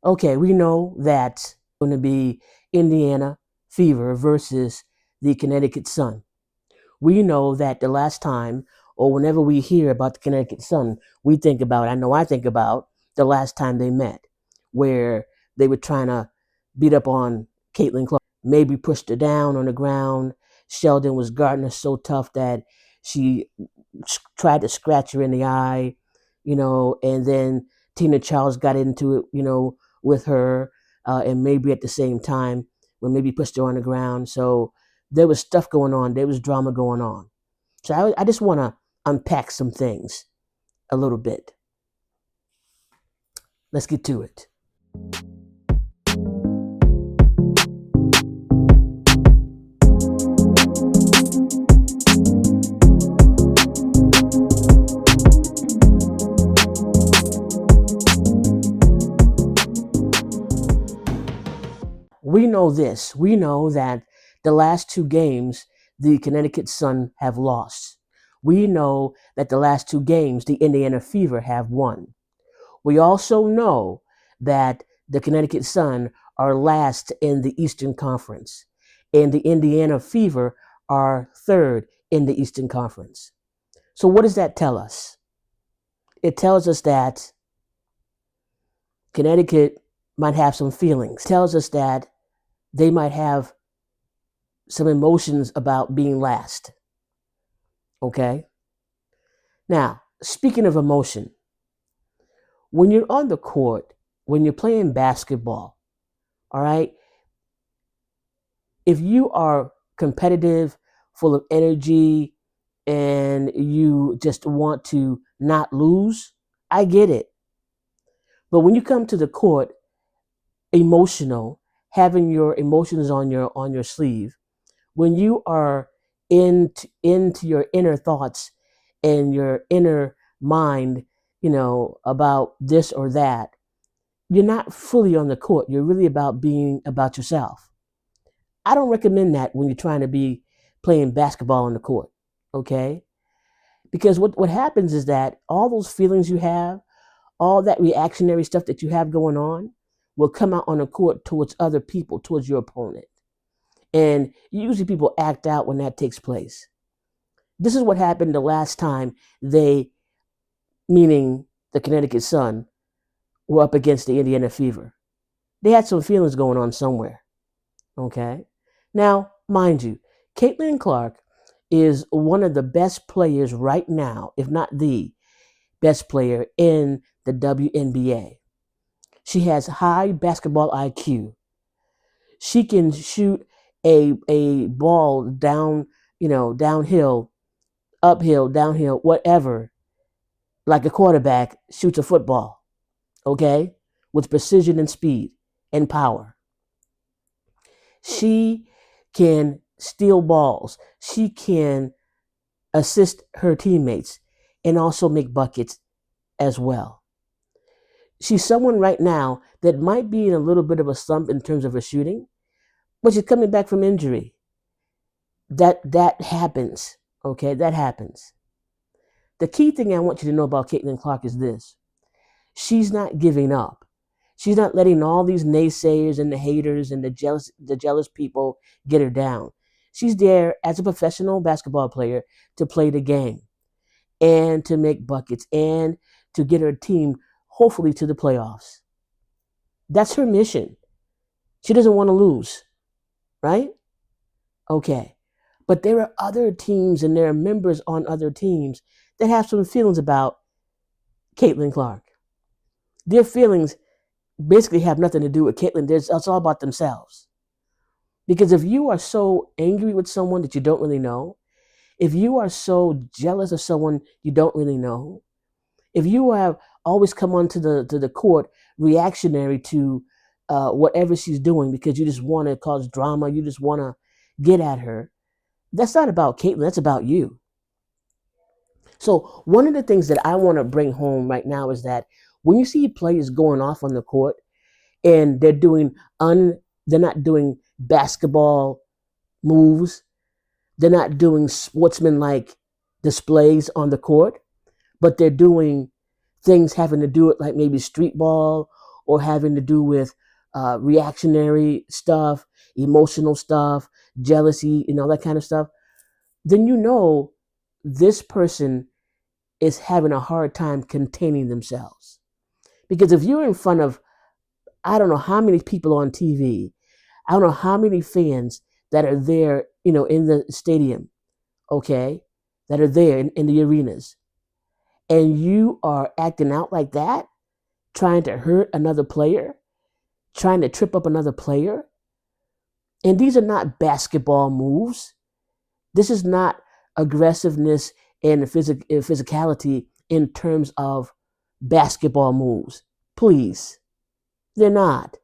Okay, we know that's going to be Indiana Fever versus the Connecticut Sun. We know that the last time, or whenever we hear about the Connecticut Sun, we think about, I know I think about the last time they met, where they were trying to beat up on Caitlin Clark. Maybe pushed her down on the ground. Sheldon was guarding her so tough that she tried to scratch her in the eye, and then Tina Charles got into it, with her, and maybe at the same time, when maybe pushed her on the ground. So there was stuff going on. There was drama going on. So I just want to unpack some things a little bit. Let's get to it. We know this. We know that the last two games, the Connecticut Sun have lost. We know that the last two games, the Indiana Fever have won. We also know that the Connecticut Sun are last in the Eastern Conference, and the Indiana Fever are third in the Eastern Conference. So, what does that tell us? It tells us that Connecticut might have some feelings. It tells us that they might have some emotions about being last. Okay? Now, speaking of emotion, when you're on the court, when you're playing basketball, all right, if you are competitive, full of energy, and you just want to not lose, I get it. But when you come to the court emotional, having your emotions on your sleeve, when you are into your inner thoughts and your inner mind, about this or that, you're not fully on the court. You're really about being about yourself. I don't recommend that when you're trying to be playing basketball on the court, okay? Because what happens is that all those feelings you have, all that reactionary stuff that you have going on, will come out on the court towards other people, towards your opponent. And usually people act out when that takes place. This is what happened the last time they, meaning the Connecticut Sun, were up against the Indiana Fever. They had some feelings going on somewhere. Okay? Now, mind you, Caitlin Clark is one of the best players right now, if not the best player in the WNBA. She has high basketball IQ. She can shoot a ball down, downhill, uphill, downhill, whatever, like a quarterback shoots a football, okay? With precision and speed and power. She can steal balls. She can assist her teammates and also make buckets as well. She's someone right now that might be in a little bit of a slump in terms of her shooting, but she's coming back from injury. That happens. Okay, that happens. The key thing I want you to know about Caitlin Clark is this. She's not giving up. She's not letting all these naysayers and the haters and the jealous people get her down. She's there as a professional basketball player to play the game and to make buckets and to get her team hopefully to the playoffs. That's her mission. She doesn't want to lose, right? Okay. But there are other teams and there are members on other teams that have some feelings about Caitlin Clark. Their feelings basically have nothing to do with Caitlin. It's all about themselves. Because if you are so angry with someone that you don't really know, if you are so jealous of someone you don't really know, if you have always come onto the court reactionary to whatever she's doing because you just want to cause drama, you just want to get at her, that's not about Caitlin. That's about you. So one of the things that I want to bring home right now is that when you see players going off on the court and they're not doing basketball moves, they're not doing sportsmanlike displays on the court, but they're doing things having to do with like maybe street ball or having to do with reactionary stuff, emotional stuff, jealousy, and all that kind of stuff, then you know this person is having a hard time containing themselves. Because if you're in front of, I don't know how many people on TV, I don't know how many fans that are there, in the stadium, okay, that are there in the arenas, and you are acting out like that, trying to hurt another player, trying to trip up another player. And these are not basketball moves. This is not aggressiveness and physicality in terms of basketball moves. Please, they're not.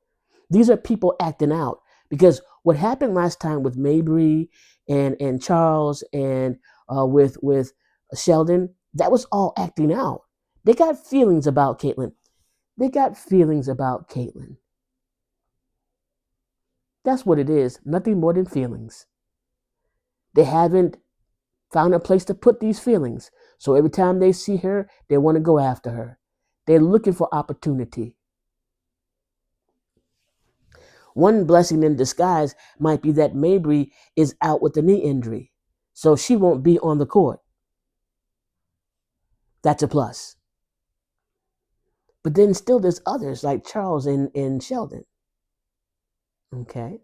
These are people acting out. Because what happened last time with Mabrey and Charles and with Sheldon, that was all acting out. They got feelings about Caitlin. They got feelings about Caitlin. That's what it is. Nothing more than feelings. They haven't found a place to put these feelings. So every time they see her, they want to go after her. They're looking for opportunity. One blessing in disguise might be that Mabrey is out with a knee injury, so she won't be on the court. That's a plus. But then still there's others like Charles and Sheldon. Okay?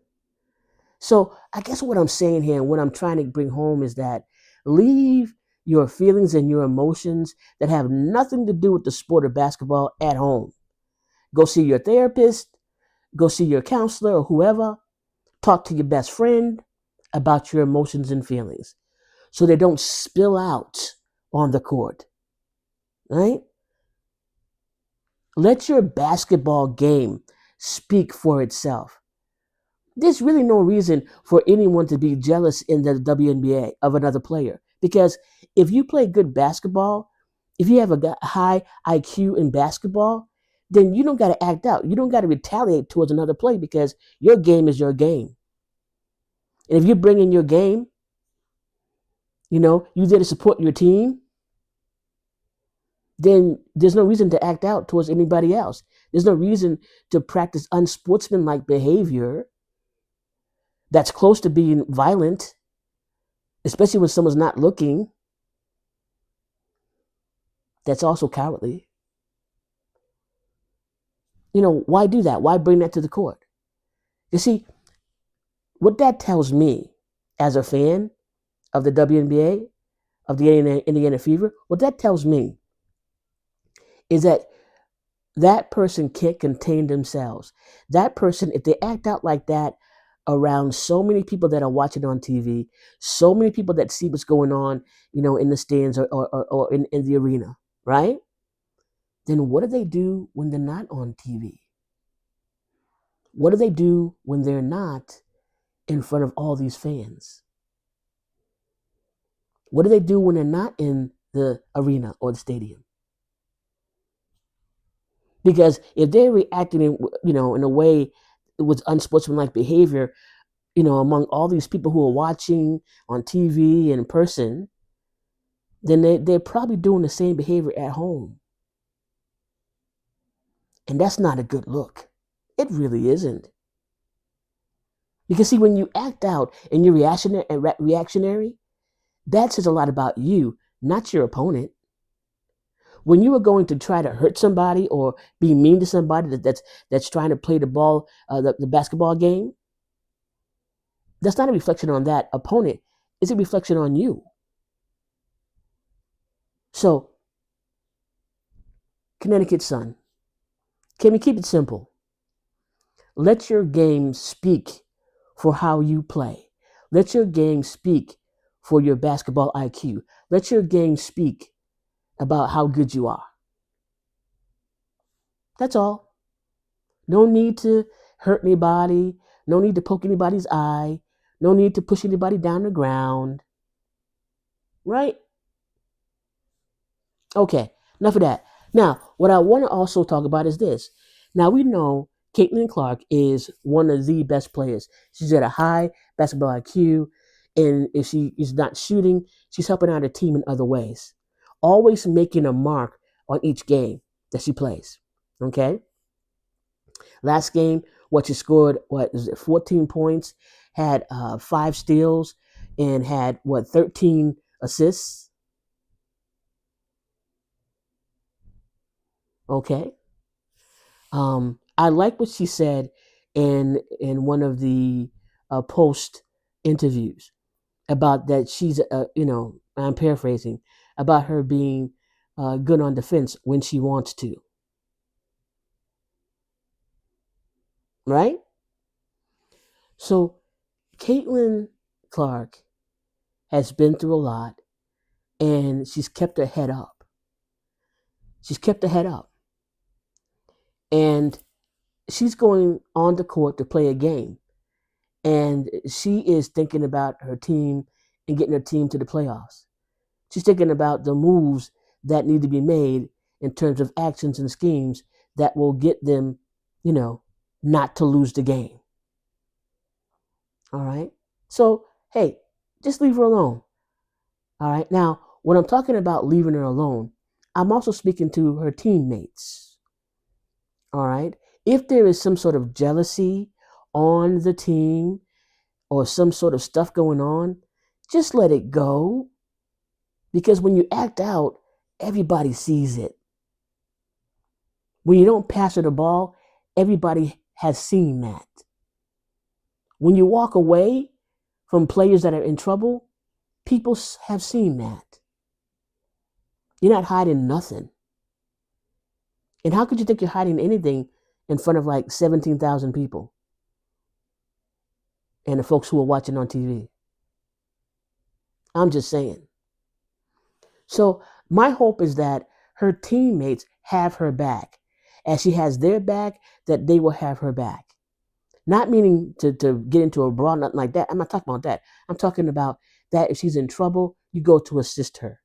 So I guess what I'm saying here and what I'm trying to bring home is that leave your feelings and your emotions that have nothing to do with the sport of basketball at home. Go see your therapist, go see your counselor or whoever, talk to your best friend about your emotions and feelings so they don't spill out on the court. Right? Let your basketball game speak for itself. There's really no reason for anyone to be jealous in the WNBA of another player. Because if you play good basketball, if you have a high IQ in basketball, then you don't got to act out. You don't got to retaliate towards another player because your game is your game. And if you bring in your game, you there to support your team, then there's no reason to act out towards anybody else. There's no reason to practice unsportsmanlike behavior that's close to being violent, especially when someone's not looking. That's also cowardly. Why do that? Why bring that to the court? You see, what that tells me as a fan of the WNBA, of the Indiana Fever, what that tells me is that person can't contain themselves. That person, if they act out like that around so many people that are watching on TV, so many people that see what's going on, in the stands or in the arena, right? Then what do they do when they're not on TV? What do they do when they're not in front of all these fans? What do they do when they're not in the arena or the stadium? Because if they're reacting in a way with unsportsmanlike behavior, among all these people who are watching on TV and in person, then they're probably doing the same behavior at home. And that's not a good look. It really isn't. Because see, when you act out and you're reactionary, that says a lot about you, not your opponent. When you are going to try to hurt somebody or be mean to somebody that's trying to play the ball, the basketball game, that's not a reflection on that opponent. It's a reflection on you. So, Connecticut Sun, can we keep it simple? Let your game speak for how you play. Let your game speak for your basketball IQ. Let your game speak about how good you are. That's all. No need to hurt anybody. No need to poke anybody's eye. No need to push anybody down the ground. Right? Okay, enough of that. Now, what I want to also talk about is this. Now, we know Caitlin Clark is one of the best players. She's at a high basketball IQ, and if she is not shooting, she's helping out her team in other ways. Always making a mark on each game that she plays. Okay? Last game, what she scored, what is it, 14 points, had 5 steals, and had 13 assists. Okay. I like what she said in one of the post interviews about that she's I'm paraphrasing about her being good on defense when she wants to, right? So Caitlin Clark has been through a lot, and she's kept her head up. She's kept her head up, and she's going on the court to play a game, and she is thinking about her team and getting her team to the playoffs. She's thinking about the moves that need to be made in terms of actions and schemes that will get them, you know, not to lose the game. All right. So, hey, just leave her alone. All right. Now, when I'm talking about leaving her alone, I'm also speaking to her teammates. All right. If there is some sort of jealousy on the team or some sort of stuff going on, just let it go. Because when you act out, everybody sees it. When you don't pass her the ball, everybody has seen that. When you walk away from players that are in trouble, people have seen that. You're not hiding nothing. And how could you think you're hiding anything in front of like 17,000 people and the folks who are watching on TV? I'm just saying. So my hope is that her teammates have her back. As she has their back, that they will have her back. Not meaning to get into a brawl, nothing like that. I'm not talking about that. I'm talking about that if she's in trouble, you go to assist her.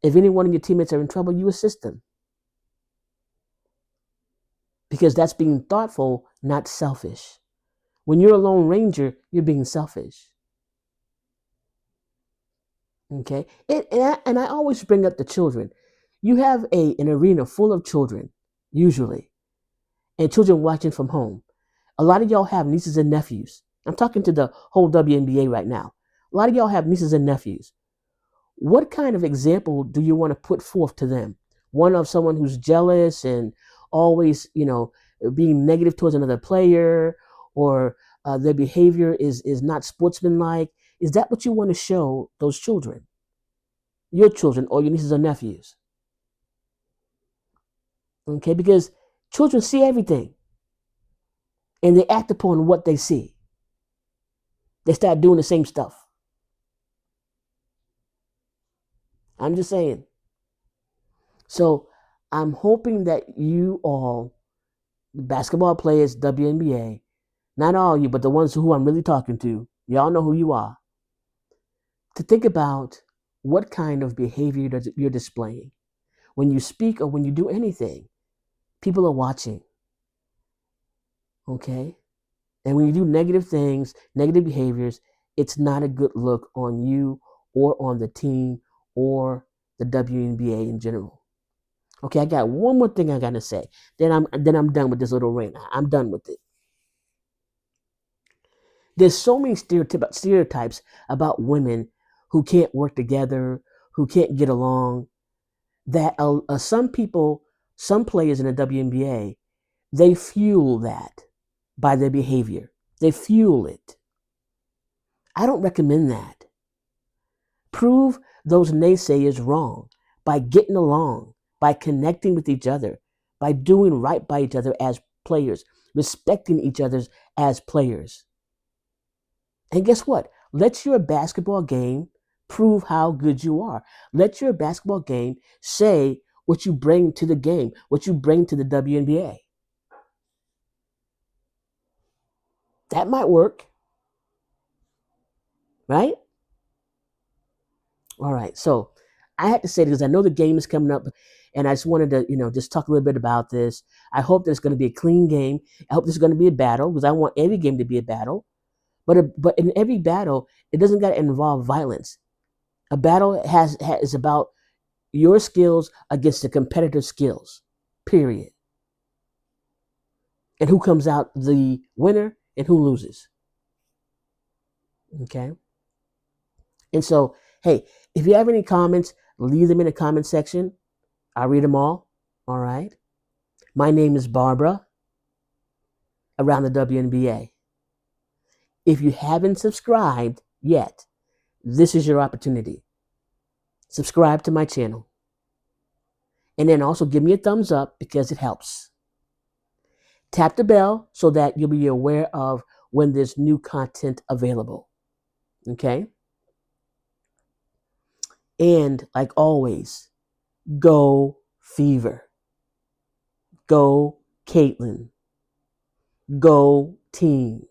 If any one of your teammates are in trouble, you assist them. Because that's being thoughtful, not selfish. When you're a lone ranger, you're being selfish. Okay? And I always bring up the children. You have an arena full of children, usually, and children watching from home. A lot of y'all have nieces and nephews. I'm talking to the whole WNBA right now. A lot of y'all have nieces and nephews. What kind of example do you want to put forth to them? One of someone who's jealous and always, being negative towards another player, or their behavior is not sportsmanlike. Is that what you want to show those children? Your children or your nieces or nephews? Okay, because children see everything and they act upon what they see. They start doing the same stuff. I'm just saying. So I'm hoping that you all, basketball players, WNBA, not all you, but the ones who I'm really talking to, y'all know who you are, to think about what kind of behavior you're displaying. When you speak or when you do anything, people are watching. Okay? And when you do negative things, negative behaviors, it's not a good look on you or on the team or the WNBA in general. Okay, I got one more thing I gotta say. Then I'm done with this little rant. I'm done with it. There's so many stereotypes about women who can't work together, who can't get along, that some people, some players in the WNBA, they fuel that by their behavior. They fuel it. I don't recommend that. Prove those naysayers wrong by getting along, by connecting with each other, by doing right by each other as players, respecting each other as players. And guess what? Let your basketball game prove how good you are. Let your basketball game say what you bring to the game, what you bring to the WNBA. That might work. Right? All right. So I had to say this because I know the game is coming up, and I just wanted to, just talk a little bit about this. I hope there's going to be a clean game. I hope there's going to be a battle because I want every game to be a battle. But in every battle, it doesn't got to involve violence. A battle is about your skills against the competitor's skills. Period. and who comes out the winner and who loses. Okay. And so, hey, if you have any comments, leave them in the comment section. I'll read them all. All right. My name is Barbara around the WNBA. If you haven't subscribed yet, this is your opportunity. Subscribe to my channel. And then also give me a thumbs up because it helps. Tap the bell so that you'll be aware of when there's new content available. Okay? And like always, go Fever. Go Caitlin. Go team.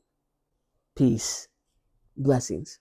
Peace. Blessings.